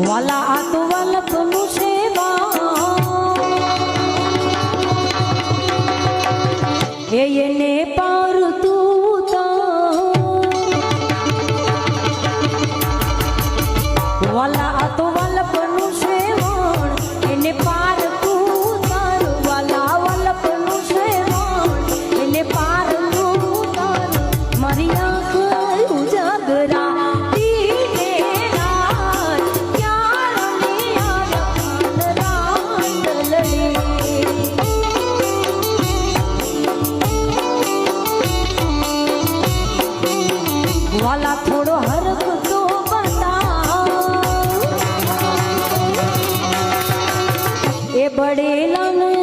વાલા આ તો વલ્લભનું સેવા એને પાર વાલા આ તો વલ્લભનું સેવણ એને પાર તું તાર વાલા વલ્લભનું સેવણ એને પાર તું તાર મારી આંખ ઉજાગરા દીને રાત ક્યારે રાંડલડી વાલા થોડો હરખ તો એ બડેલા